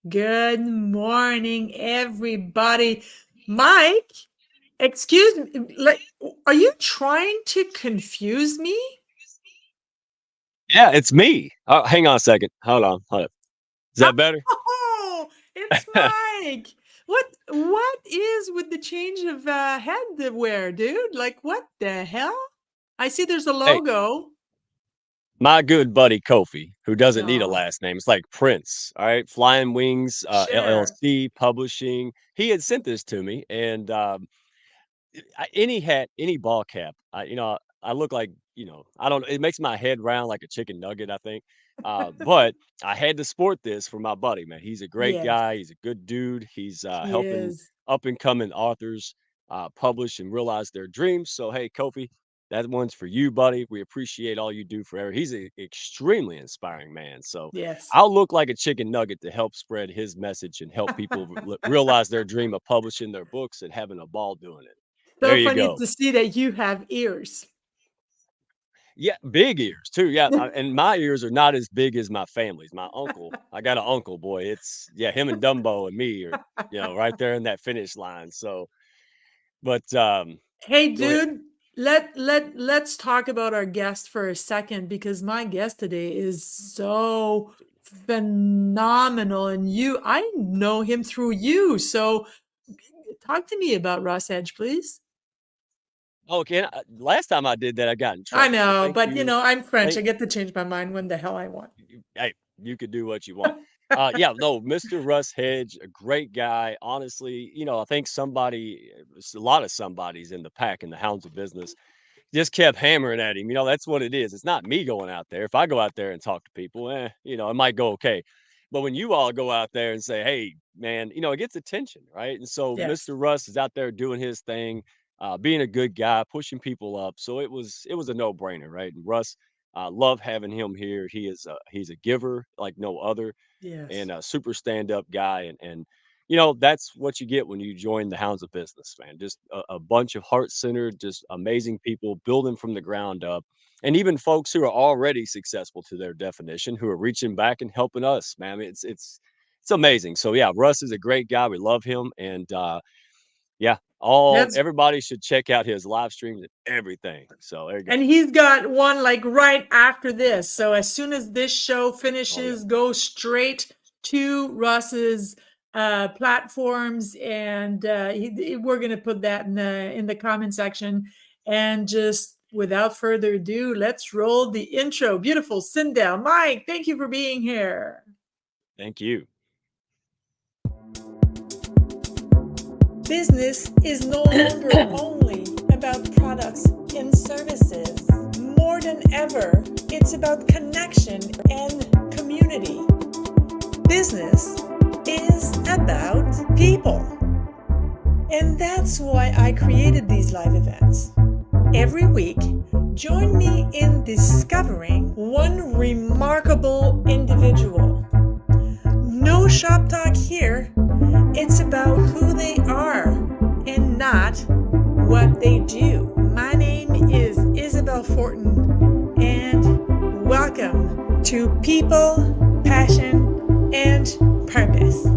Good morning, everybody. Mike, excuse me, are you trying to confuse me? Yeah, it's me. Hang on a second. Hold on. Hold up. Is that better? Oh, it's Mike. What is with the change of headwear, dude? Like what the hell? I see there's a Hey, logo. my good buddy Kofi, who doesn't need a Oh, last name. It's like Prince. All right. Flying Wings sure. LLC Publishing. He had sent this to me, and any hat, any ball cap. I look like I don't. It makes my head round like a chicken nugget. I think. But I had to sport this for my buddy, man. He's a great Yes, guy. He's a good dude. He's he helping is. up and coming authors publish and realize their dreams. So hey, Kofi, that one's for you, buddy. We appreciate all you do for. He's an extremely inspiring man. So Yes. I'll look like a chicken nugget to help spread his message and help people realize their dream of publishing their books and having a ball doing it. There So you funny go. to see that you have ears. Yeah, big ears too. Yeah, and my ears are not as big as my family's. My uncle, I got an uncle, boy. It's yeah, him and Dumbo and me are right there in that finish line. So, but Hey, go ahead. dude, let's talk about our guest for a second because my guest today is so phenomenal, and I know him through you. So, talk to me about Russ Hedge, please. Okay, last time I did that, I got in I trouble. So know, thank but you. I'm French. I Thank get to change my mind when the hell I want. hey, you could do what you want. Yeah, no, Mr. Russ Hedge, a great guy. Honestly, I think a lot of somebodies in the pack in the hounds of business just kept hammering at him. That's what it is. It's not me going out there. If I go out there and talk to people, it might go okay. But when you all go out there and say, hey, man, it gets attention, right? And so Yes. Mr. Russ is out there doing his thing, being a good guy, pushing people up. So it was a no-brainer, right? And Russ, love having him here. He's a giver like no other Yes. and a super stand-up guy. And that's what you get when you join the Hounds of Business, man. Just a bunch of heart-centered, just amazing people building from the ground up. And even folks who are already successful to their definition, who are reaching back and helping us, man. I mean, it's amazing. So yeah, Russ is a great guy. We love him. And yeah, all That's everybody should check out his live streams and everything. So there you And go. he's got one like right after this. So as soon as this show Oh yeah. finishes, go straight to Russ's platforms, and we're gonna put that in the comment section. And just without further ado, let's roll the intro. Beautiful, Sindel, Mike. Thank you for being here. Thank you. Business is no longer only about products and services. More than ever, it's about connection and community. Business is about people. And that's why I created these live events. Every week, join me in discovering one remarkable individual. No shop talk here. It's about who they are and not what they do. My name is Isabel Fortin, and welcome to People, Passion, and Purpose.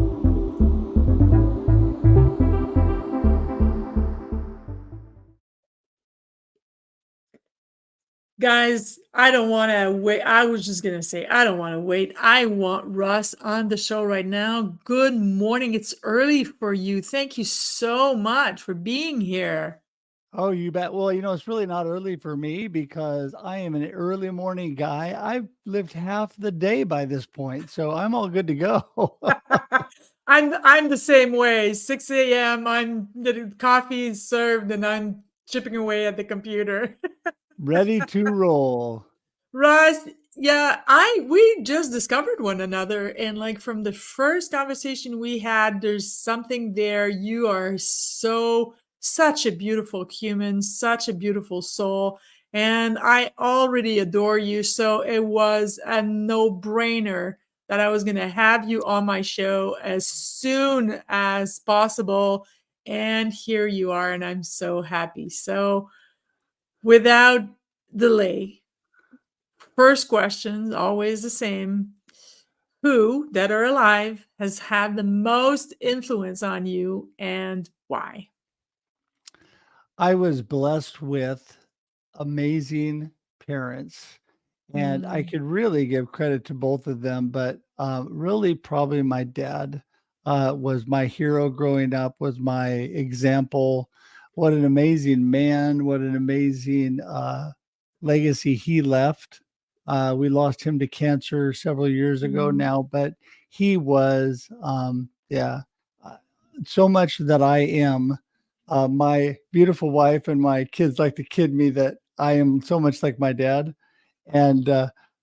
Guys, I don't want to wait. I was just going to say, I don't want to wait. I want Russ on the show right now. Good morning. It's early for you. Thank you so much for being here. Oh, you bet. Well, it's really not early for me because I am an early morning guy. I've lived half the day by this point, so I'm all good to go. I'm the same way. 6 a.m. I'm the coffee is served and I'm chipping away at the computer. Ready to roll. Russ, yeah, we just discovered one another, and like from the first conversation we had, there's something there. You are such a beautiful human, such a beautiful soul, and I already adore you. So it was a no-brainer that I was going to have you on my show as soon as possible. And here you are, and I'm so happy. So without delay, first question, always the same. who that are alive has had the most influence on you and why? I was blessed with amazing parents, and I Mm, could really give credit to both of them, but really probably my dad was my hero growing up, was my example. What an amazing man! What an amazing legacy he left. We lost him to cancer several years ago mm. now, but he was, yeah, uh, so much that I am. My beautiful wife and my kids like to kid me that I am so much like my dad, and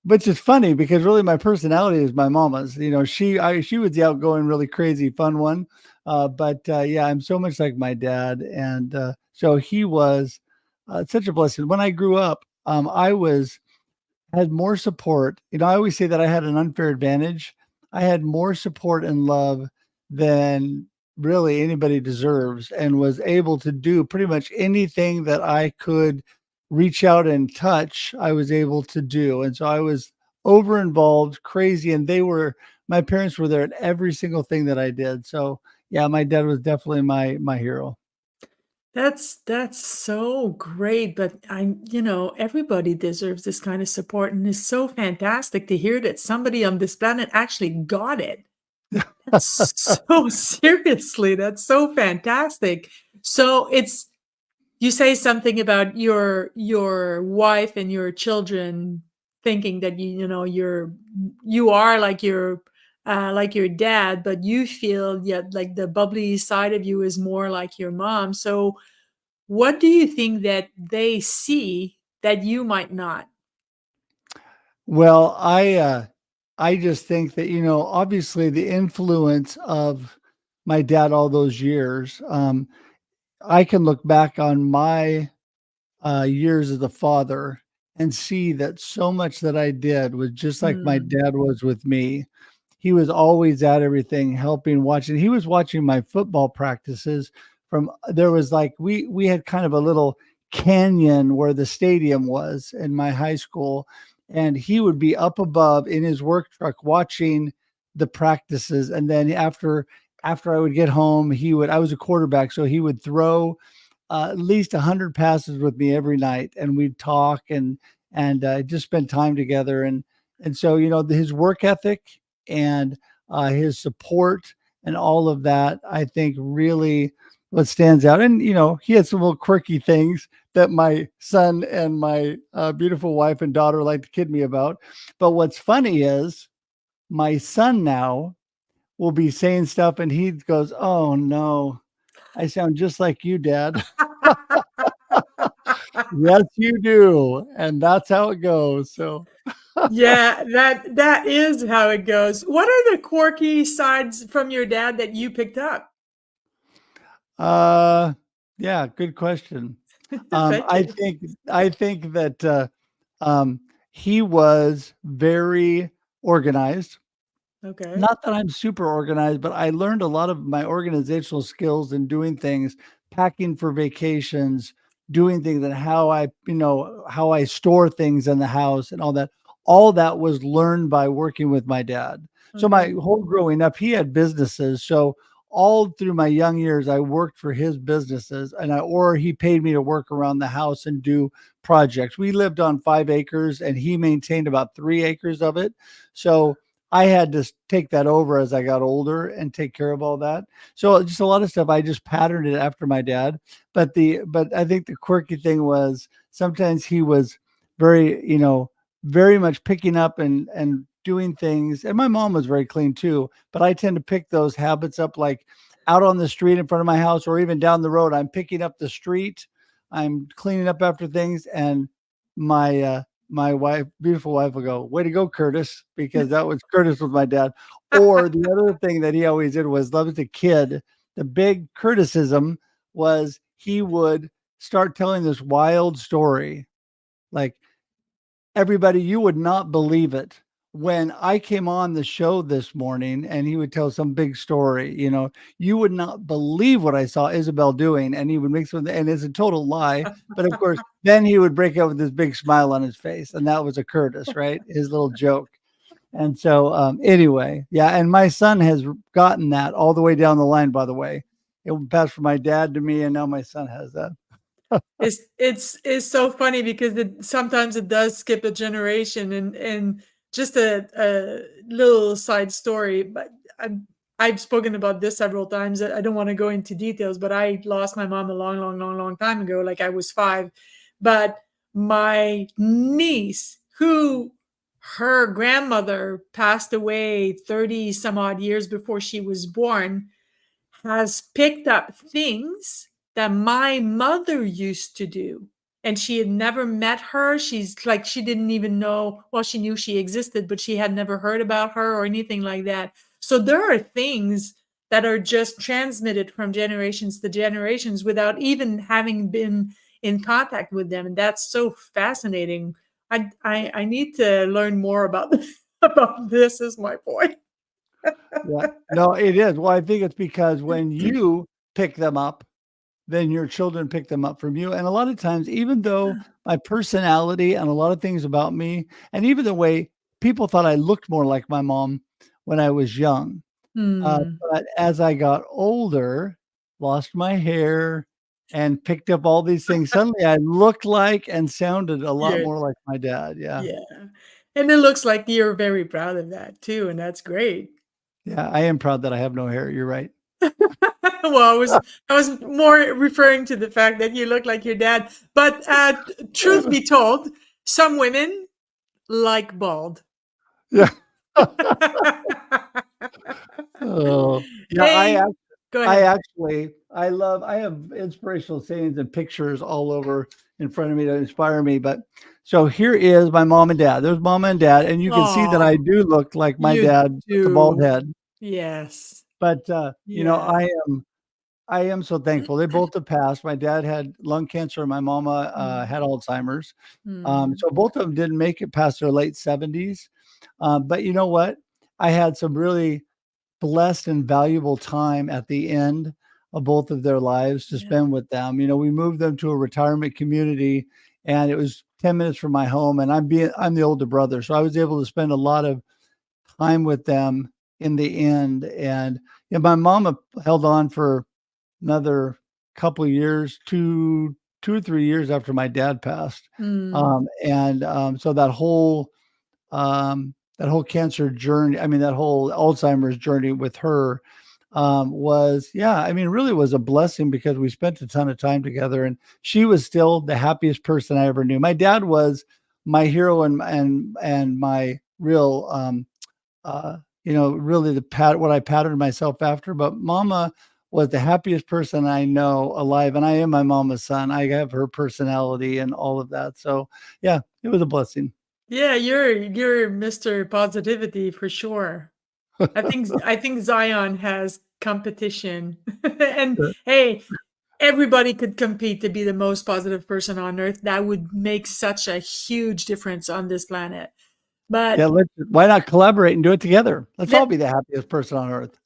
which is funny because really my personality is my mama's. You know, she was the outgoing, really crazy, fun one, but yeah, I'm so much like my dad, and so he was such a blessing. When I grew up, I was had more support. You know, I always say that I had an unfair advantage. I had more support and love than really anybody deserves, and was able to do pretty much anything that I could reach out and touch, I was able to do. And so I was over involved, crazy, and my parents were there at every single thing that I did. So yeah, my dad was definitely my hero. That's so great, but everybody deserves this kind of support, and it's so fantastic to hear that somebody on this planet actually got it. That's so seriously, that's so fantastic. So it's you say something about your wife and your children thinking that you are like your dad, but you feel yet like the bubbly side of you is more like your mom. So what do you think that they see that you might not? Well, I just think that, obviously the influence of my dad all those years, I can look back on my years as a father and see that so much that I did was just like my Mm, dad was with me. He was always at everything, helping, watching. He was watching my football practices from there was like we had kind of a little canyon where the stadium was in my high school, and he would be up above in his work truck watching the practices. And then after I would get home, I was a quarterback, so he would throw at least 100 passes with me every night, and we'd talk and just spend time together. And so, his work ethic and his support and all of that, I think, really what stands out. And he had some little quirky things that my son and my beautiful wife and daughter like to kid me about. But what's funny is my son now will be saying stuff, and he goes, "Oh no, I sound just like you, Dad." Yes, you do, and that's how it goes, so, yeah, that is how it goes. What are the quirky sides from your dad that you picked up? uh, yeah, good question. Thank I you. think I think that, um, he was very organized. Okay. Not that I'm super organized, but I learned a lot of my organizational skills in doing things, packing for vacations, doing things, and how I store things in the house and all that. All that was learned by working with my dad. So my Okay. whole growing up, he had businesses. So all through my young years, I worked for his businesses, or he paid me to work around the house and do projects. We lived on 5 acres, and he maintained about 3 acres of it. So I had to take that over as I got older and take care of all that. So just a lot of stuff I just patterned it after my dad. But I think the quirky thing was sometimes he was very, very much picking up and doing things. And my mom was very clean too, but I tend to pick those habits up, like out on the street in front of my house or even down the road. I'm picking up the street. I'm cleaning up after things, and my wife, beautiful wife, will go, "Way to go, Curtis," because that was Curtis with my dad. Or the other thing that he always did was love as a kid. The big criticism was he would start telling this wild story. Like, everybody, you would not believe it. When I came on the show this morning and he would tell some big story, you would not believe what I saw Isabel doing. And he would make some, and it's a total lie. But of course, then he would break out with this big smile on his face. And that was a Curtis, right? His little joke. And so, anyway, yeah. And my son has gotten that all the way down the line, by the way. It passed from my dad to me, and now my son has that. It's so funny because sometimes it does skip a generation, and just a little side story, but I've spoken about this several times. I don't want to go into details, but I lost my mom a long, long, long, long time ago. Like I was 5, but my niece, who her grandmother passed away 30 some odd years before she was born, has picked up things that my mother used to do. And she had never met her. She's like, she didn't even know, well, she knew she existed, but she had never heard about her or anything like that. So there are things that are just transmitted from generations to generations without even having been in contact with them. And that's so fascinating. I need to learn more about about this, is my point. Yeah. No, it is. Well, I think it's because when you pick them up, then your children pick them up from you. And a lot of times, even though my personality and a lot of things about me, and even the way people thought I looked more like my mom when I was young, Hmm. but as I got older, lost my hair, and picked up all these things, suddenly I looked like and sounded a lot Yeah. more like my dad. Yeah. Yeah. And it looks like you're very proud of that too, and that's great. Yeah. I am proud that I have no hair. You're right. Well, I was more referring to the fact that you look like your dad. But truth be told, some women like bald. Yeah. Oh, yeah. Hey, go I ahead. actually, I have inspirational sayings and pictures all over in front of me to inspire me. But so here is my mom and dad. There's mom and dad, and you can see that I Oh, do look like my you dad with the bald do. head. Yes. But Yeah. I am so thankful. They both have passed. My dad had lung cancer, and my mama Mm, had Alzheimer's. mm, So both of them didn't make it past their late 70s. But you know what? I had some really blessed and valuable time at the end of both of their lives to yeah. spend with them. You know, we moved them to a retirement community, and it was 10 minutes from my home, and I'm the older brother, so I was able to spend a lot of time with them in the end. And my mama held on for another couple of years, 2 or 3 years after my dad passed. Mm, So that whole cancer journey, I mean, that whole Alzheimer's journey with her, was, yeah, I mean, really was a blessing because we spent a ton of time together, and she was still the happiest person I ever knew. My dad was my hero and my real, really what I patterned myself after. But Mama was the happiest person I know alive, and I am my mama's son. I have her personality and all of that. So yeah, it was a blessing. yeah, you're Mr. Positivity for sure. I think Zion has competition. And hey, everybody could compete to be the most positive person on earth. That would make such a huge difference on this planet. Yeah, But why not collaborate and do it together? Let's all that be the happiest person on earth.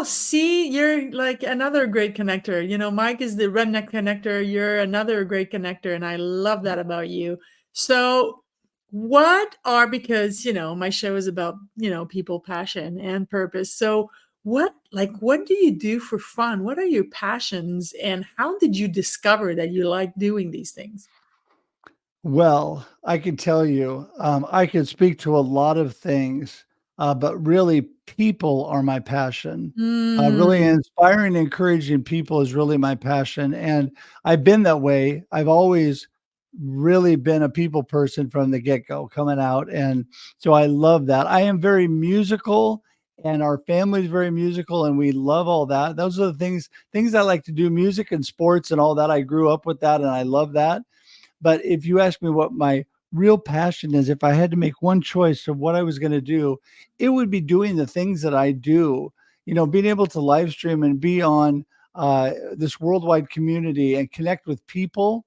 see, you're like another great connector. Mike is the redneck connector. You're another great connector, and I love that about you. So, what are because my show is about people, passion, and purpose. So, what do you do for fun? What are your passions, and how did you discover that you like doing these things? Well, I can tell you, I can speak to a lot of things, but really, people are my passion. Really Mm, inspiring and encouraging people is really my passion. And I've been that way. I've always really been a people person from the get go, coming out. And so I love that. I am very musical, and our family is very musical, and we love all that. Those are the things I like to do, music and sports and all that. I grew up with that, and I love that. But if you ask me what my real passion is, if I had to make one choice of what I was going to do, it would be doing the things that I do. Being able to live stream and be on this worldwide community and connect with people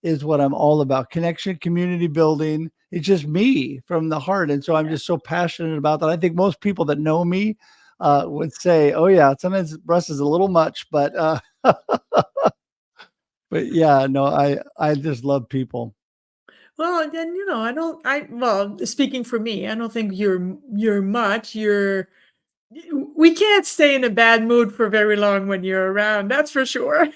is what I'm all about. Connection, community building. It's just me from the heart. And so I'm yeah. just so passionate about that. I think most people that know me would say, oh, yeah, sometimes Russ is a little much, but yeah, no, I just love people. Well, then, I don't well, speaking for me, I don't think you're much. We can't stay in a bad mood for very long when you're around, that's for sure.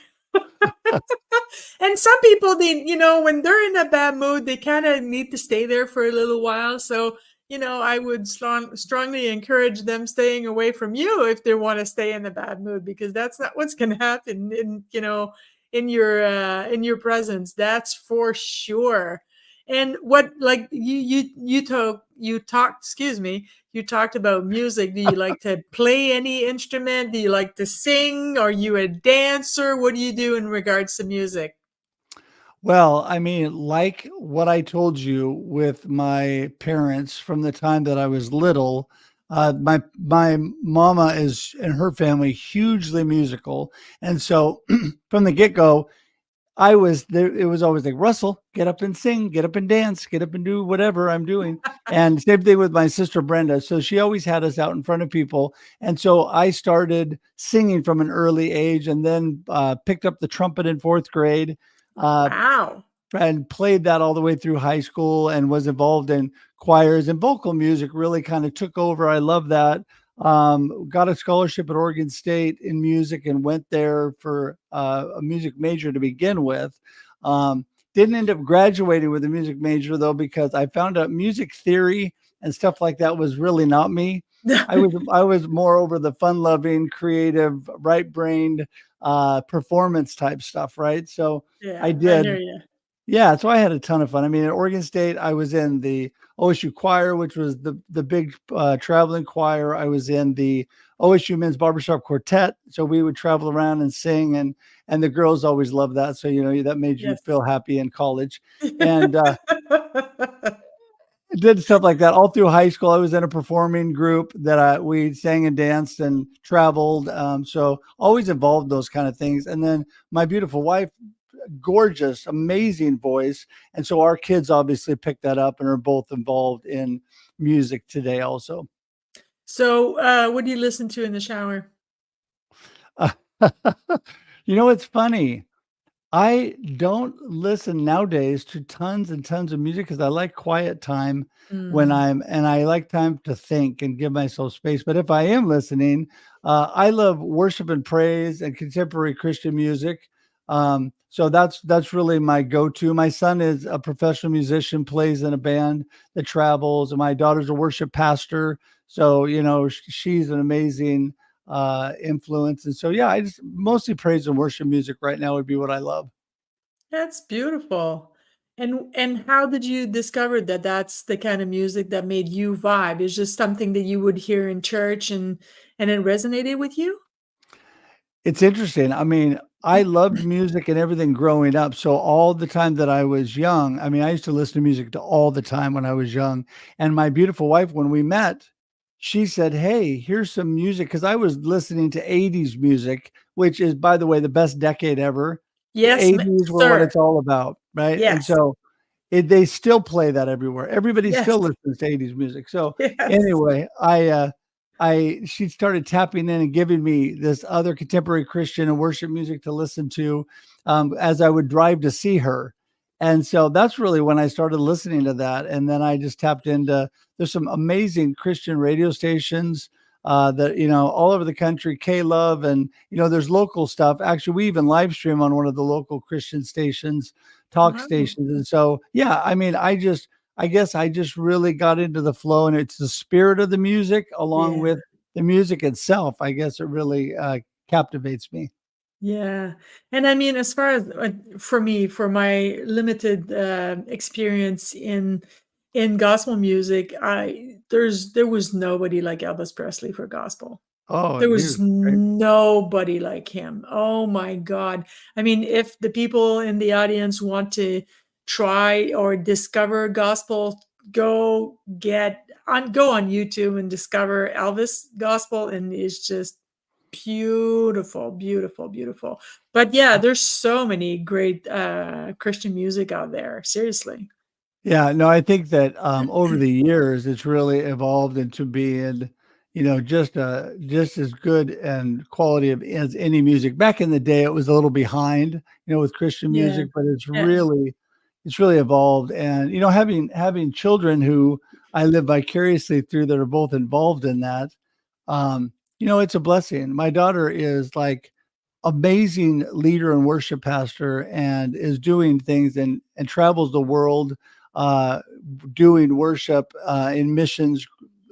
And some people, when they're in a bad mood, they kind of need to stay there for a little while. So, I would strongly encourage them staying away from you if they want to stay in a bad mood, because that's not what's going to happen in your presence. That's for sure. And what, like, excuse me, you talked about music. Do you like to play any instrument? Do you like to sing? Are you a dancer? What do you do in regards to music? Well, I mean, like what I told you with my parents from the time that I was little, my mama is and her family hugely musical, and so from the get go, I was there. It was always like, Russell, get up and sing, get up and dance, get up and do whatever I'm doing. And same thing with my sister Brenda. So she always had us out in front of people, and so I started singing from an early age, and then picked up the trumpet in fourth grade. Uh, Wow. and played that all the way through high school and was involved in choirs, and vocal music really kind of took over. I love that. Got a scholarship at Oregon State in music and went there for a music major to begin with. Didn't end up graduating with a music major though, because I found out music theory and stuff like that was really not me. I was more over the fun loving, creative, right brained performance type stuff, right? So I Yeah, I hear did. you. Yeah, so I had a ton of fun. I mean, at Oregon State, I was in the OSU choir, which was the big traveling choir. I was in the OSU Men's Barbershop Quartet, so we would travel around and sing, and the girls always loved that. So that made you Yes. feel happy in college, and did stuff like that all through high school. I was in a performing group that we sang and danced and traveled. So always involved in those kind of things. And then my beautiful wife, gorgeous, amazing voice. And so our kids obviously picked that up and are both involved in music today also. So, what do you listen to in the shower? It's funny. I don't listen nowadays to tons and tons of music because I like quiet time Mm. and I like time to think and give myself space. But if I am listening, I love worship and praise and contemporary Christian music. So that's really my go-to. My son is a professional musician, plays in a band that travels, and my daughter's a worship pastor. So, she's an amazing influence. And so, yeah, I just mostly praise and worship music right now would be what I love. That's beautiful. And how did you discover that that's the kind of music that made you vibe? Is just something that you would hear in church and it resonated with you? It's interesting. I mean, I loved music and everything growing up. So all the time that I was young, I mean, I used to listen to music to all the time when I was young. And my beautiful wife, when we met, she said, "Hey, here's some music." Because I was listening to 80s music, which is, by the way, the best decade ever. The Yes, 80s were what sir. it's all about, right? And Yes. so they still play that everywhere. Everybody Yes. still listens to 80s music. So Yes. anyway, she started tapping in and giving me this other contemporary Christian and worship music to listen to, as I would drive to see her. And so that's really when I started listening to that. And then I just tapped into, there's some amazing Christian radio stations that, all over the country, K Love, and, there's local stuff. Actually, we even live stream on one of the local Christian stations, talk Wow. stations. And so, yeah, I mean, I guess I just really got into the flow, and it's the spirit of the music along Yeah. with the music itself. I guess it really captivates me. Yeah. And I mean, as far as for me, for my limited experience in gospel music, there was nobody like Elvis Presley for gospel. Oh, There he was was great. nobody like him. Oh my God. I mean, if the people in the audience want to try or discover gospel, go on YouTube and discover Elvis gospel, and it's just beautiful, beautiful, beautiful. But yeah, there's so many great Christian music out there. Seriously. Yeah, no, I think that over the years it's really evolved into being, just as good and quality of as any music. Back in the day, it was a little behind, with Christian Yeah. music, but it's Yeah. really it's really evolved. And having children who I live vicariously through that are both involved in that, it's a blessing. My daughter is like amazing leader and worship pastor and is doing things and travels the world uh, doing worship in missions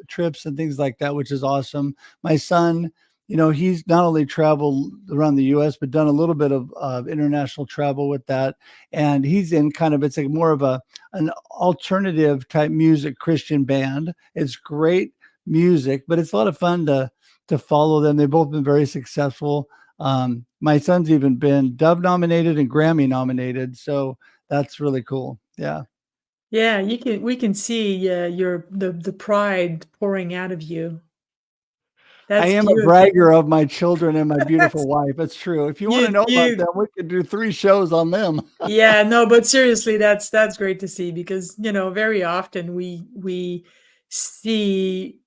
trips and things like that, which is awesome. My son, he's not only traveled around the U.S. but done a little bit of international travel with that, and he's in kind of it's like more of an alternative type music Christian band. It's great music, but it's a lot of fun to follow them. They've both been very successful. My son's even been Dove nominated and Grammy nominated, so that's really cool. Yeah. Yeah, we can see the pride pouring out of you. I That's am a beautiful. bragger of my children and my beautiful That's wife. It's true. If you want to you know about you them, we could do 3 shows on them. Yeah, no, but seriously, that's great to see because, very often we see,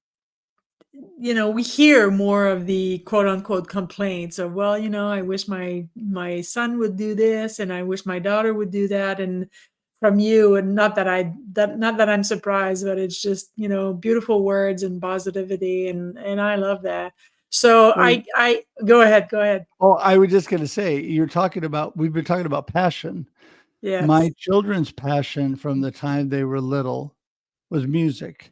we hear more of the quote unquote complaints of, well, I wish my son would do this and I wish my daughter would do that. And from you, and not that I'm surprised, but it's just, beautiful words and positivity, and I love that. So Well, I go ahead, go ahead. I was just going to say, we've been talking about passion. My Yes. children's passion from the time they were little was music.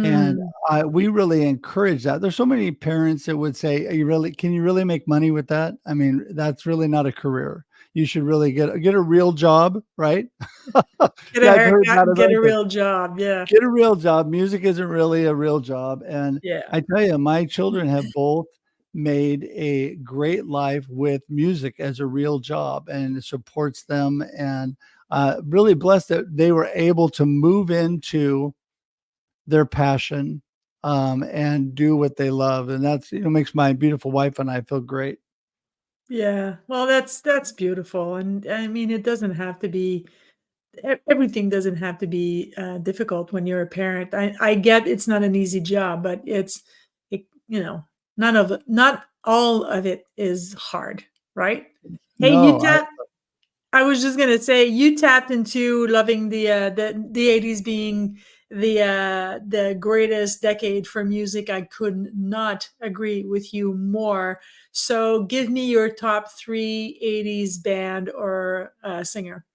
And Mm, we really encourage that. There's so many parents that would say, can you really make money with that? I mean, that's really not a career. You should really get a real job, right? get a Yeah, I've heard haircut that and as well. get a real job. Yeah. Get a real job. Music isn't really a real job. And Yeah. I tell you, my children have both made a great life with music as a real job, and it supports them. And really blessed that they were able to move into their passion and do what they love. And that's, makes my beautiful wife and I feel great. Yeah. Well, that's beautiful. And I mean, it doesn't have to be everything doesn't have to be difficult when you're a parent. I get it's not an easy job, but it, not all of it is hard, right? Hey, No, I was just gonna say you tapped into loving the 80s being the greatest decade for music. I could not agree with you more. So give me your top three 80s band or singer.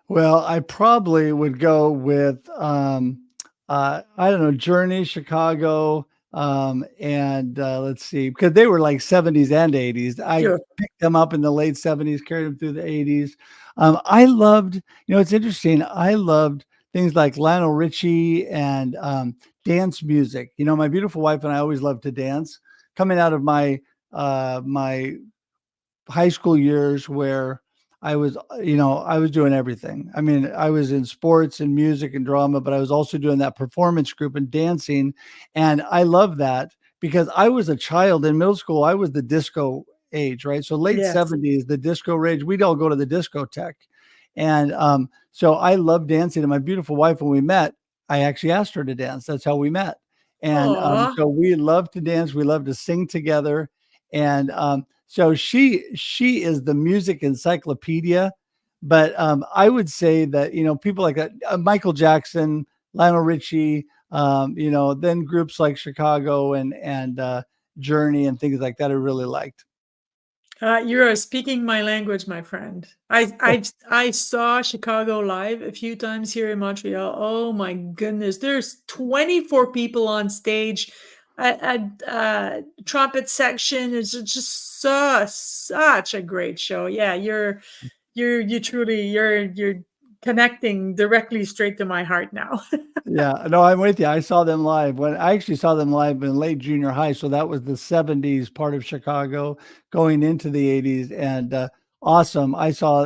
well, I probably would go with I don't know, Journey, Chicago, and let's see, because they were like 70s and 80s. I Sure. picked them up in the late 70s, carried them through the 80s. I loved, it's interesting. I loved things like Lionel Richie and dance music. My beautiful wife and I always loved to dance. Coming out of my high school years where I was doing everything. I mean, I was in sports and music and drama, but I was also doing that performance group and dancing. And I love that because I was a child in middle school. I was the disco age, right? So late Yes. 70s, the disco rage, we'd all go to the discotheque. And so I love dancing. And my beautiful wife, when we met, I actually asked her to dance. That's how we met. And Aw. so we love to dance. We love to sing together. And so she is the music encyclopedia. But I would say that people like that, Michael Jackson, Lionel Richie, then groups like Chicago and Journey and things like that, I really liked. You're speaking my language, my friend. I saw Chicago live a few times here in Montreal. Oh my goodness, there's 24 people on stage. Trumpet section is just such a great show. Yeah, you truly you're connecting directly straight to my heart now. Yeah, no, I'm with you. I saw them live when I actually saw them live in late junior high. So that was the 70s part of Chicago going into the 80s, and awesome. I saw,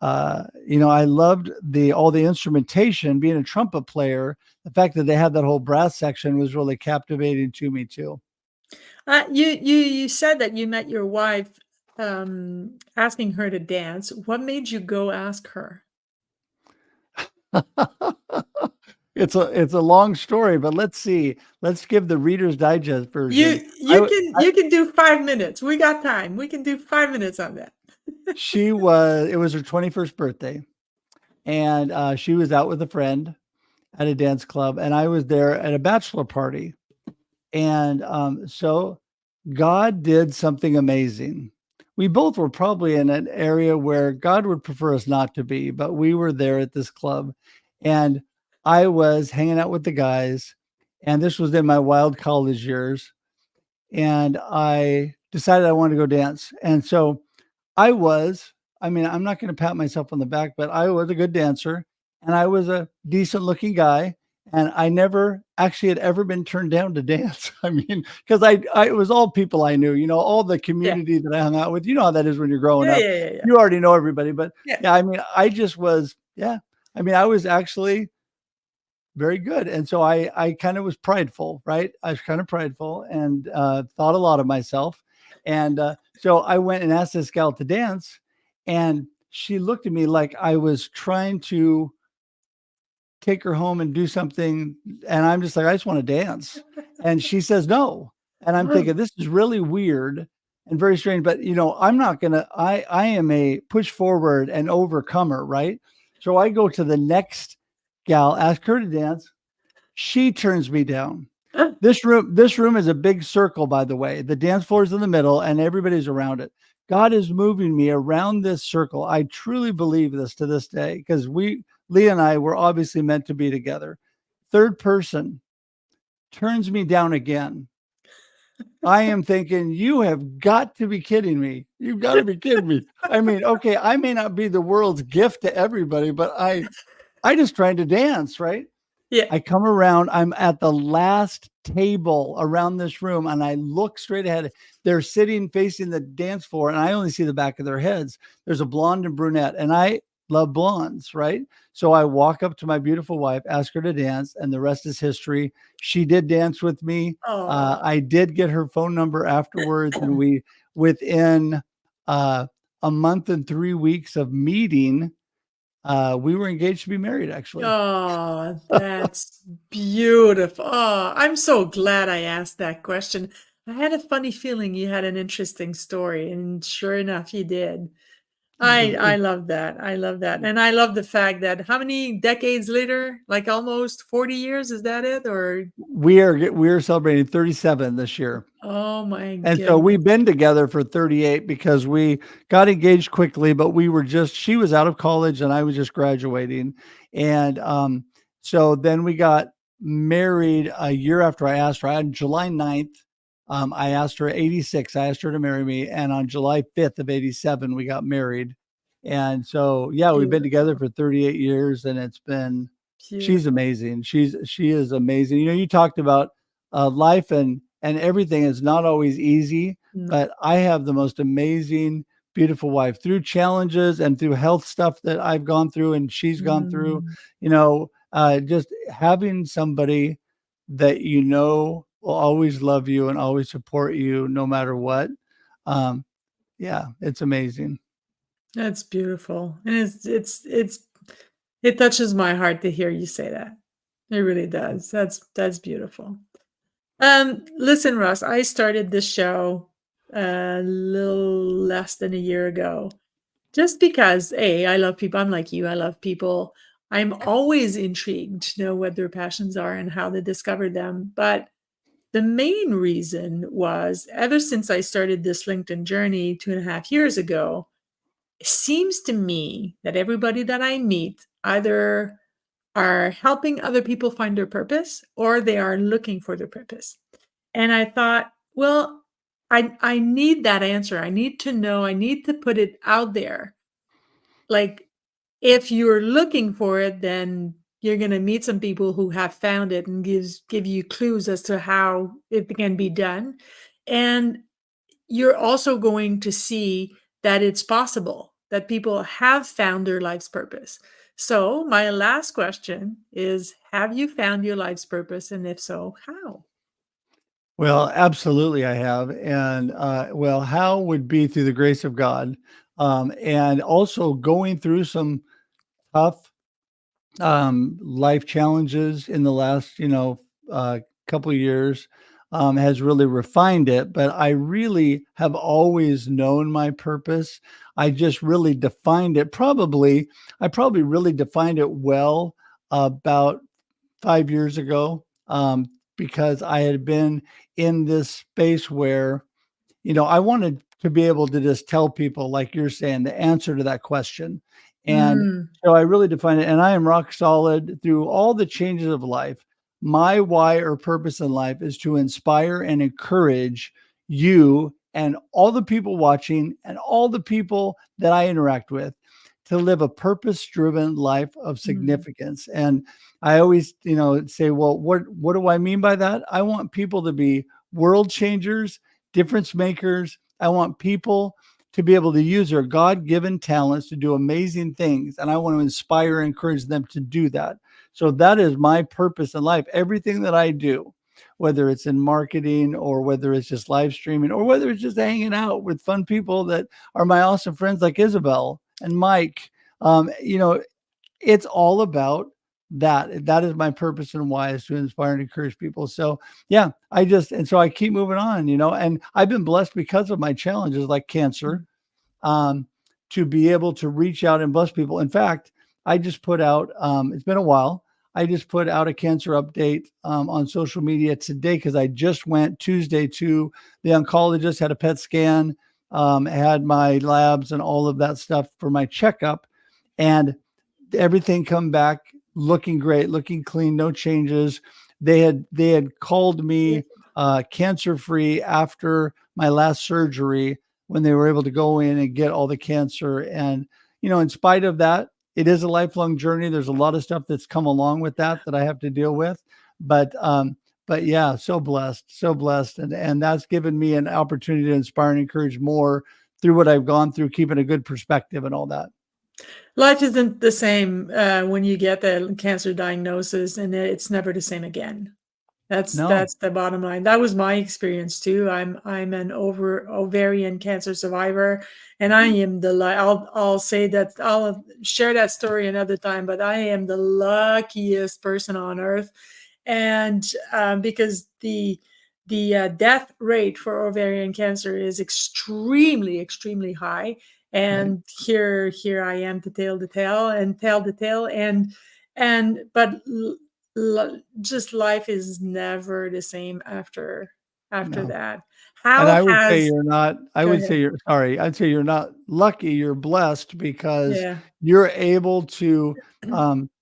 I loved all the instrumentation. Being a trumpet player, the fact that they had that whole brass section was really captivating to me too. You said that you met your wife asking her to dance. What made you go ask her? It's a long story, but let's see. Let's give the Reader's Digest You version. you can you can do 5 minutes. We got time. We can do 5 minutes on that. It was her 21st birthday. and she was out with a friend at a dance club, and I was there at a bachelor party. And so God did something amazing. We both were probably in an area where God would prefer us not to be, but we were there at this club, and I was hanging out with the guys, and this was in my wild college years, and I decided I wanted to go dance. And so I was, I mean, I'm not going to pat myself on the back, but I was a good dancer and I was a decent looking guy. And I never actually had ever been turned down to dance. I mean, because it was all people I knew, all the Yeah. community that I hung out with. You know how that is when you're growing Yeah, up. yeah, yeah, yeah. You already know everybody. But Yeah. yeah, I mean, I just was, yeah. I mean, I was actually very good. And so I kind of was prideful, right? I was kind of prideful and thought a lot of myself. And so I went and asked this gal to dance, and she looked at me like I was trying to take her home and do something. And I'm just like, I just want to dance. And she says no. And I'm thinking, this is really weird and very strange. But I'm not gonna, I am a push forward and overcomer, right? So I go to the next gal, ask her to dance. She turns me down. This room is a big circle, by the way. The dance floor is in the middle and everybody's around it. God is moving me around this circle. I truly believe this to this day, because Lee and I were obviously meant to be together. Third person turns me down again. I am thinking, you have got to be kidding me. You've got to be kidding me. I mean, okay, I may not be the world's gift to everybody, but I just tried to dance, right? Yeah. I come around, I'm at the last table around this room, and I look straight ahead. They're sitting facing the dance floor, and I only see the back of their heads. There's a blonde and brunette, and I love blondes, right? So I walk up to my beautiful wife, ask her to dance, and the rest is history. She did dance with me. Oh. I did get her phone number afterwards, and we, within a month and 3 weeks of meeting, we were engaged to be married, actually. Oh, that's beautiful. Oh, I'm so glad I asked that question. I had a funny feeling you had an interesting story, and sure enough, you did. I love that. I love that. And I love the fact that how many decades later, like almost 40 years, is that it? Or We're celebrating 37 this year. oh my And so goodness. we've been together for 38 because we got engaged quickly, but she was out of college and I was just graduating. And so then we got married a year after I asked her. On July 9th, I asked her, 86, I asked her to marry me. And on July 5th of 87, we got married. And so, yeah, we've been together for 38 years, and she's Beautiful. amazing. She is amazing. You talked about life and everything is not always easy, No. but I have the most amazing, beautiful wife through challenges and through health stuff that I've gone through and she's gone through. Just having somebody that will always love you and always support you no matter what. Yeah, it's amazing. That's beautiful. And it touches my heart to hear you say that. It really does. That's beautiful. Listen, Russ, I started this show a little less than a year ago. Just because, I love people. I'm like you. I love people. I'm always intrigued to know what their passions are and how they discover them. But the main reason was ever since I started this LinkedIn journey 2.5 years ago, it seems to me that everybody that I meet either are helping other people find their purpose or they are looking for their purpose. And I thought, well, I need that answer. I need to know, I need to put it out there. Like, if you're looking for it, then you're going to meet some people who have found it and give you clues as to how it can be done. And you're also going to see that it's possible that people have found their life's purpose. So, my last question is, have you found your life's purpose? And if so, how? Well, absolutely, I have. And how would be through the grace of God, and also going through some tough life challenges in the last, couple of years. has really refined it. But I really have always known my purpose. I just really defined it. I probably really defined it well about 5 years ago, because I had been in this space where, I wanted to be able to just tell people, like you're saying, the answer to that question. And Mm, so I really define it. And I am rock solid through all the changes of life. My why or purpose in life is to inspire and encourage you and all the people watching and all the people that I interact with to live a purpose driven life of mm, significance. And I always, say, well, what do I mean by that? I want people to be world changers, difference makers. I want people to be able to use their God-given talents to do amazing things. And I want to inspire and encourage them to do that. So that is my purpose in life. Everything that I do, whether it's in marketing or whether it's just live streaming or whether it's just hanging out with fun people that are my awesome friends like Isabel and Mike, um, you know, it's all about that. That is my purpose and why, is to inspire and encourage people. So yeah, and so I keep moving on, and I've been blessed because of my challenges like cancer, mm. um, to be able to reach out and bless people. In fact, I just put out, it's been a while. I just put out a cancer update on social media today because I just went Tuesday to the oncologist, had a PET scan, had my labs and all of that stuff for my checkup. And everything come back looking great, looking clean, no changes. They had called me cancer free after my last surgery when they were able to go in and get all the cancer. And in spite of that, it is a lifelong journey. There's a lot of stuff that's come along with that I have to deal with. But yeah, so blessed, and that's given me an opportunity to inspire and encourage more through what I've gone through, keeping a good perspective and all that. Life isn't the same when you get the cancer diagnosis, and it's never the same again. No, That's the bottom line. That was my experience too. I'm an ovarian cancer survivor, and I am I'll say that I'll share that story another time. But I am the luckiest person on earth, and because the death rate for ovarian cancer is extremely high. right. And here I am to tell the tale and but just life is never the same after No. that. And How I would say has you're not, I Go would say ahead. you're sorry. I'd say you're not lucky, you're blessed because Yeah. you're able to,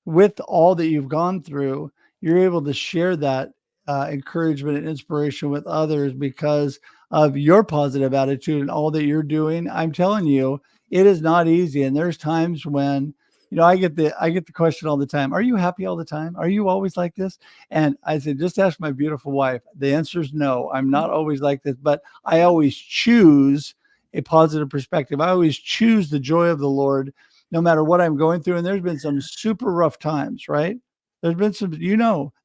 with all that you've gone through, you're able to share that encouragement and inspiration with others because of your positive attitude and all that you're doing. I'm telling you, it is not easy. And there's times when, I get the question all the time, are you happy all the time? Are you always like this? And I said, just ask my beautiful wife. The answer is no. I'm not always like this, but I always choose a positive perspective. I always choose the joy of the Lord, no matter what I'm going through. And there's been some super rough times, right? There's been some super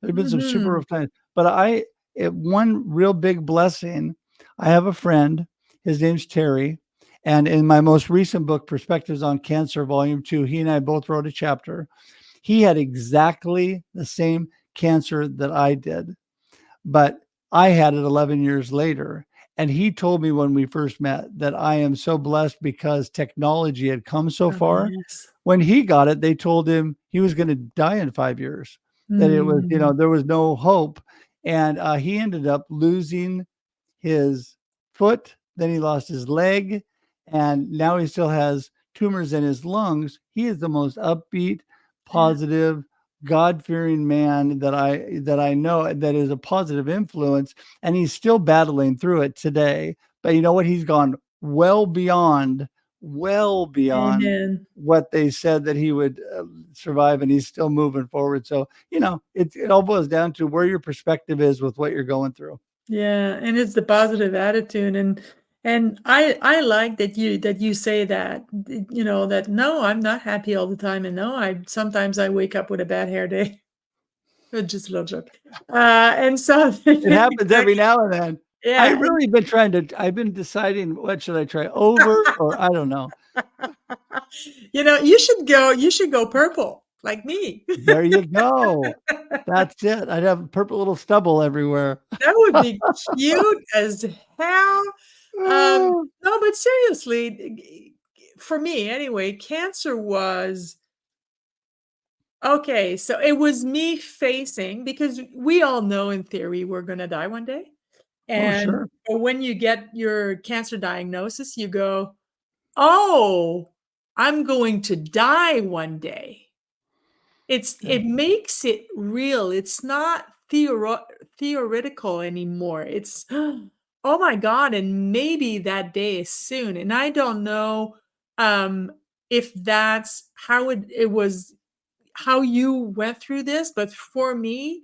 Mhm. rough times. But one real big blessing, I have a friend, his name's Terry. And in my most recent book, Perspectives on Cancer, Volume 2, he and I both wrote a chapter. He had exactly the same cancer that I did, but I had it 11 years later. And he told me when we first met that I am so blessed because technology had come so Oh, far. yes. When he got it, they told him he was going to die in 5 years, that it was, Mm. there was no hope. And he ended up losing his foot, then he lost his leg, and now he still has tumors in his lungs. He is the most upbeat, Yeah. positive, God-fearing man that I know, that is a positive influence, and he's still battling through it today. But you know what? He's gone well beyond Amen. what they said that he would survive, and he's still moving forward. So, it all boils down to where your perspective is with what you're going through. Yeah, and it's the positive attitude, and I like that you say that, that no, I'm not happy all the time, and no, I sometimes I wake up with a bad hair day. Just a little joke. And so It happens exactly, every now and then. yeah. I've been deciding, what should I try over, or I don't know. You should go purple. like me. There you go. That's it. I'd have purple little stubble everywhere. That would be cute as hell. No, but seriously, for me anyway, cancer was okay. So it was me facing, because we all know in theory we're going to die one day. Oh, And sure. when you get your cancer diagnosis, you go, oh, I'm going to die one day. Yeah. It makes it real. It's not theoretical anymore. It's oh my God, and maybe that day is soon. And I don't know um if that's how it was, how you went through this, but for me,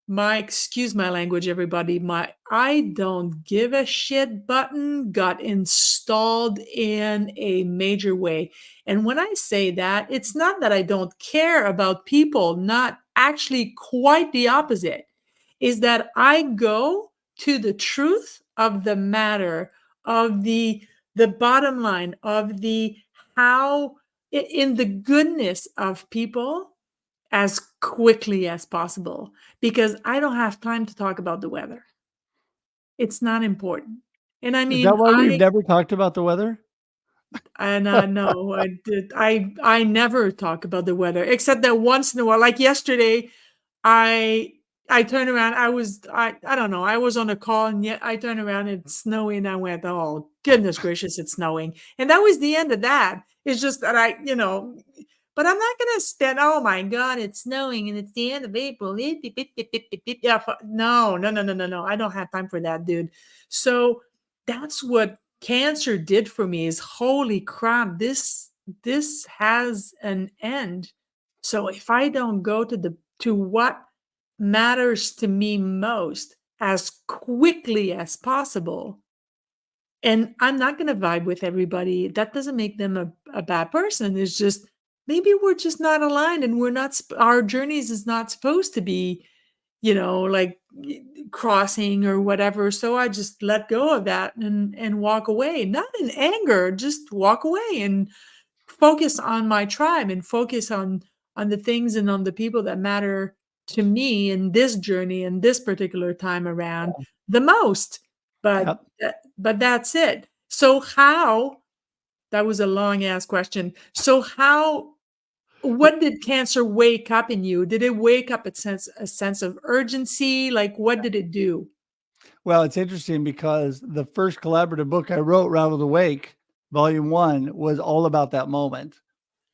my excuse my language, everybody, my I don't give a shit button got installed in a major way. And when I say that, it's not that I don't care about people, not actually, quite the opposite, is that I go to the truth of the matter, of the bottom line, of the how in the goodness of people as quickly as possible, because I don't have time to talk about the weather. It's not important. And I Is mean, that why we've never talked about the weather? no, I never talk about the weather, except that once in a while, like yesterday, I I turned around. I don't know. I was on a call, and yet I turned around and it's snowing. And I went, "Oh goodness gracious, it's snowing!" And that was the end of that. It's just that but I'm not gonna spend. Oh my God, it's snowing and it's the end of April. Yeah, no, no, no, no, no, no. I don't have time for that, dude. So that's what cancer did for me. Is holy crap, this has an end. So if I don't go to what matters to me most as quickly as possible. And I'm not going to vibe with everybody. That doesn't make them a bad person. It's just maybe we're just not aligned, and we're not, our journeys is not supposed to be, like crossing or whatever. So I just let go of that and walk away, not in anger, just walk away and focus on my tribe and focus on the things and on the people that matter to me in this journey and this particular time around the most. But Yep. but that's it. So how, that was a long ass question. So how, what did cancer wake up in you? Did it wake up a sense of urgency? Like what did it do? Well, it's interesting because the first collaborative book I wrote, Rattled Awake, Volume 1, was all about that moment.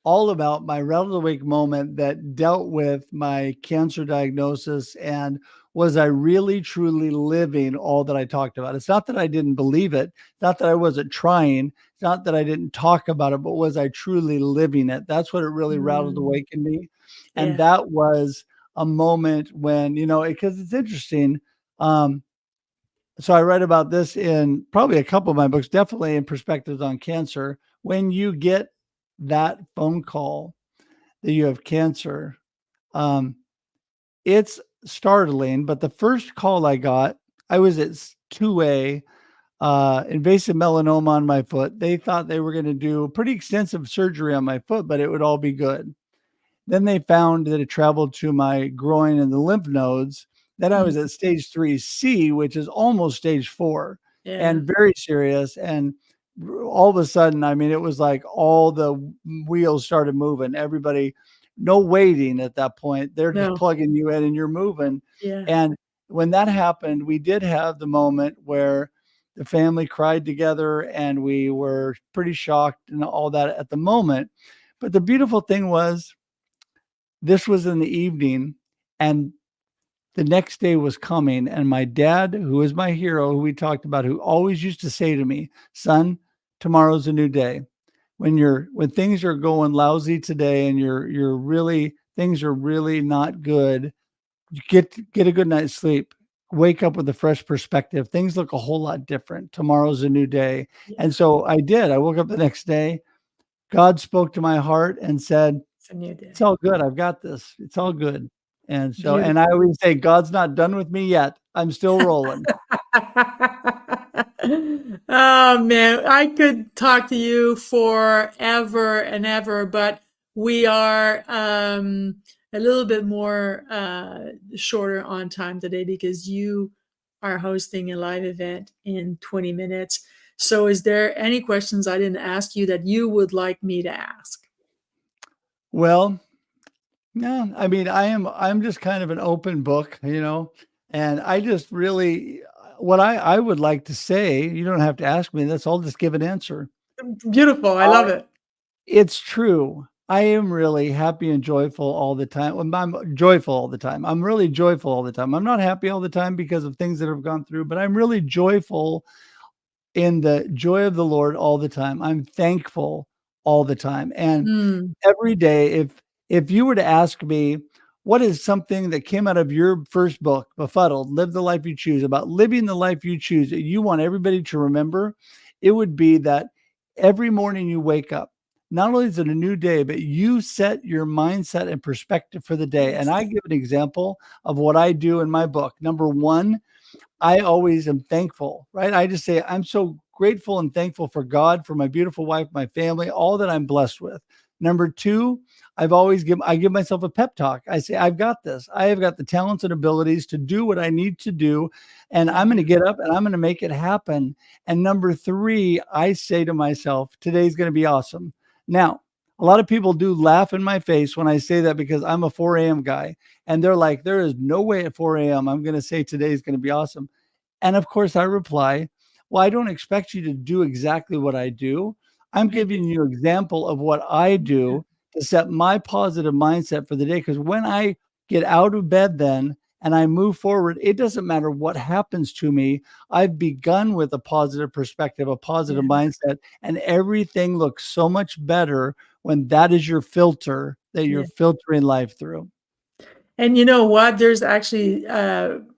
All about my Rattled Awake moment that dealt with my cancer diagnosis, and was I really truly living all that I talked about? It's not that I didn't believe it, not that I wasn't trying, it's not that I didn't talk about it, but was I truly living it? That's what it really rattled Mm, awake in me. And yeah. that was a moment when, because it's interesting. Um, so I write about this in probably a couple of my books, definitely in Perspectives on Cancer. When you get that phone call that you have cancer, um, it's startling. But the first call I got, I was at 2A, invasive melanoma on my foot. They thought they were going to do pretty extensive surgery on my foot, but it would all be good. Then they found that it traveled to my groin and the lymph nodes. Then I was Mhm. at stage 3C, which is almost stage 4, Yeah. and very serious. And all of a sudden, I mean, it was like all the wheels started moving. Everybody, no waiting at that point. They're just No. plugging you in and you're moving. Yeah. And when that happened, we did have the moment where the family cried together and we were pretty shocked and all that at the moment. But the beautiful thing was, this was in the evening, and the next day was coming. And my dad, who is my hero, who we talked about, who always used to say to me, son, tomorrow's a new day. When things are going lousy today and you're really, things are really not good, you get a good night's sleep. Wake up with a fresh perspective. Things look a whole lot different. Tomorrow's a new day. Yeah. And so I did. I woke up the next day. God spoke to my heart and said, It's a new it's day. all good. I've got this. It's all good. And so, and I Beautiful. always say, God's not done with me yet. I'm still rolling. Oh man, I could talk to you forever and ever, but We are a little bit more shorter on time today because you are hosting a live event in 20 minutes. So is there any questions I didn't ask you that you would like me to ask? Well, no, I mean, I'm just kind of an open book, you know, and I just really what I would like to say, you don't have to ask me this, I'll just give an answer. Beautiful. I Uh, love it. it's true. I am really happy and joyful all the time. Well, I'm joyful all the time. I'm really joyful all the time. I'm not happy all the time because of things that have gone through, but I'm really joyful in the joy of the Lord all the time. I'm thankful all the time. And Mm, every day, if you were to ask me, what is something that came out of your first book, Befuddled, Live the Life You Choose, about living the life you choose that you want everybody to remember, it would be that every morning you wake up, not only is it a new day, but you set your mindset and perspective for the day. And yes. I give an example of what I do in my book. Number one, I always am thankful, right? I just say, I'm so grateful and thankful for God, for my beautiful wife, my family, all that I'm blessed with. Number two, I give myself a pep talk. I say, I've got this. I have got the talents and abilities to do what I need to do. And I'm going to get up and I'm going to make it happen. And number three, I say to myself, today's going to be awesome. Now, a lot of people do laugh in my face when I say that because I'm a 4 a.m. guy. And they're like, there is no way at 4 a.m. I'm going to say today's going to be awesome. And of course, I reply, well, I don't expect you to do exactly what I do. I'm I do. giving you an example of what I do to set my positive mindset for the day. Because when I get out of bed, then and I move forward, it doesn't matter what happens to me. I've begun with a positive perspective, a Yeah. positive mindset, and everything looks so much better when that is your filter that you're Yeah. filtering life through. And you know what? There's actually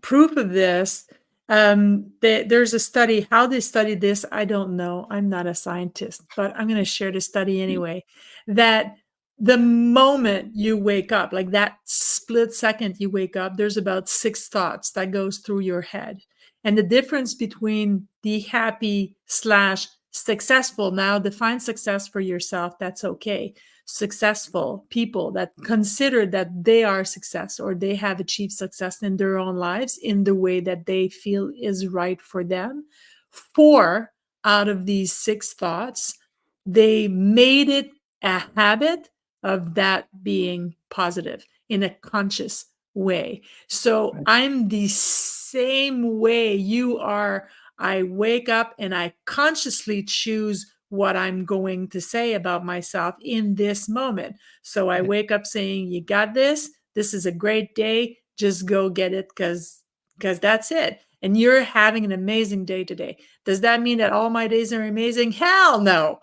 proof of this. There's a study. How they studied this, I don't know. I'm not a scientist, but I'm going to share the study anyway. That the moment you wake up, like that split second you wake up, there's about 6 thoughts that goes through your head. And the difference between the happy slash successful, now define success for yourself, that's okay, successful people that consider that they are success or they have achieved success in their own lives in the way that they feel is right for them. 4 out of these 6 thoughts, they made it a habit of that being positive in a conscious way. So Right. I'm the same way you are. I wake up and I consciously choose what I'm going to say about myself in this moment. So I Right. wake up saying, "You got this. This is a great day. Just go get it because that's it." And you're having an amazing day today. Does that mean that all my days are amazing? Hell no.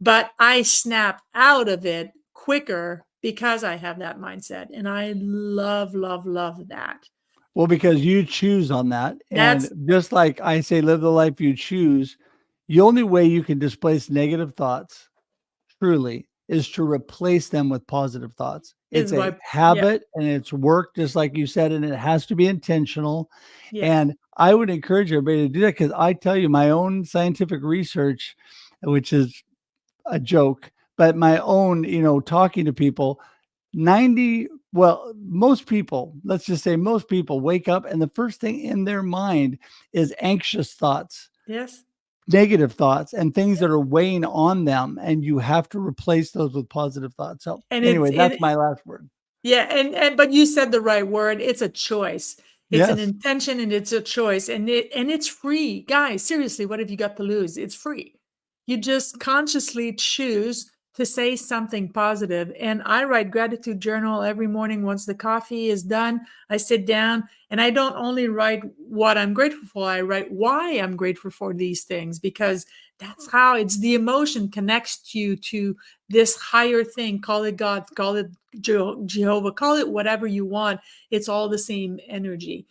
But I snap out of it quicker because I have that mindset. And I love, love, love that. Well, because you choose on that. And That's just like I say, live the life you choose, the only way you can displace negative thoughts truly is to replace them with positive thoughts. It's is a my, yeah, habit and it's work, just like you said, and it has to be intentional. yeah, And I would encourage everybody to do that because I tell you, my own scientific research, which is a joke, but my own, talking to people, 90, well, most people, let's just say most people wake up and the first thing in their mind is anxious thoughts, yes. negative thoughts, and things that are weighing on them. And you have to replace those with positive thoughts. So, And anyway, it's that's in, my last word. yeah, and but you said the right word. It's a choice. It's an Yes. intention and it's a choice. And it's free. Guys, seriously, what have you got to lose? It's free. You just consciously choose to say something positive. And I write gratitude journal every morning once the coffee is done. I sit down and I don't only write what I'm grateful for, I write why I'm grateful for these things because that's how it's the emotion connects you to this higher thing. Call it God, call it Jehovah, call it whatever you want. It's all the same energy.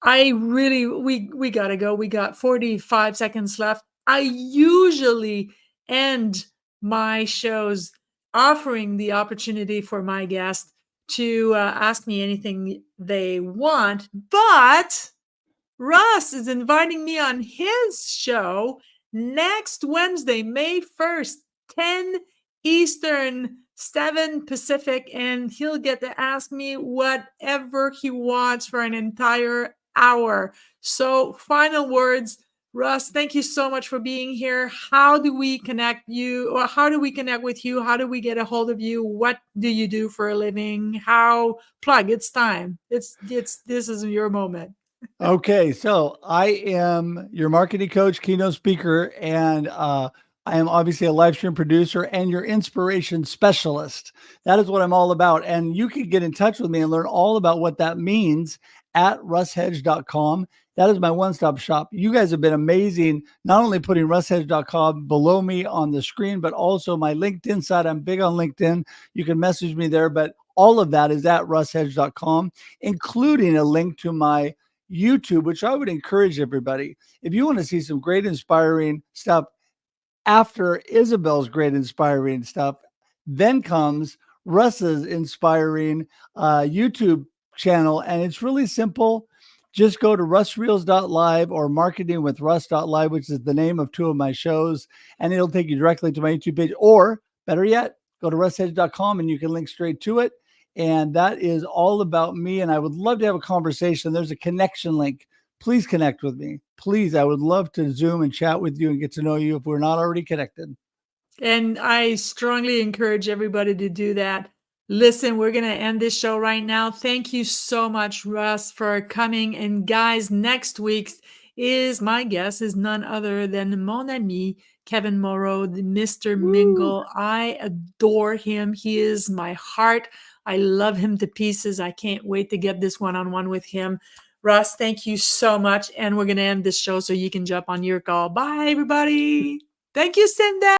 I really, we gotta go. We got 45 seconds left. I usually end my shows offering the opportunity for my guest to ask me anything they want, but Russ is inviting me on his show next Wednesday, May 1st, 10 Eastern, 7 Pacific, and he'll get to ask me whatever he wants for an entire hour. So, final words. Russ, thank you so much for being here. How do we connect you, or how do we connect with you? How do we get a hold of you? What do you do for a living? How plug? It's time. It's this is your moment. Okay, so I am your marketing coach, keynote speaker, and I am obviously a live stream producer and your inspiration specialist. That is what I'm all about. And you can get in touch with me and learn all about what that means at russhedge.com. That is my one-stop shop. You guys have been amazing, not only putting russhedge.com below me on the screen, but also my LinkedIn site. I'm big on LinkedIn. You can message me there, but all of that is at russhedge.com, including a link to my YouTube, which I would encourage everybody. If you want to see some great inspiring stuff after Isabel's great inspiring stuff, then comes Russ's inspiring YouTube channel. And it's really simple. Just go to russreels.live or marketingwithruss.live, which is the name of 2 of my shows, and it'll take you directly to my YouTube page. Or better yet, go to russhedge.com and you can link straight to it. And that is all about me. And I would love to have a conversation. There's a connection link. Please connect with me. Please, I would love to Zoom and chat with you and get to know you if we're not already connected. And I strongly encourage everybody to do that. Listen, we're going to end this show right now. Thank you so much, Russ, for coming. And guys, next week's my guest is none other than mon ami, Kevin Moreau, the Mr. Mingle. I adore him. He is my heart. I love him to pieces. I can't wait to get this one-on-one with him. Russ, thank you so much. And we're going to end this show so you can jump on your call. Bye, everybody. Thank you, Cindy.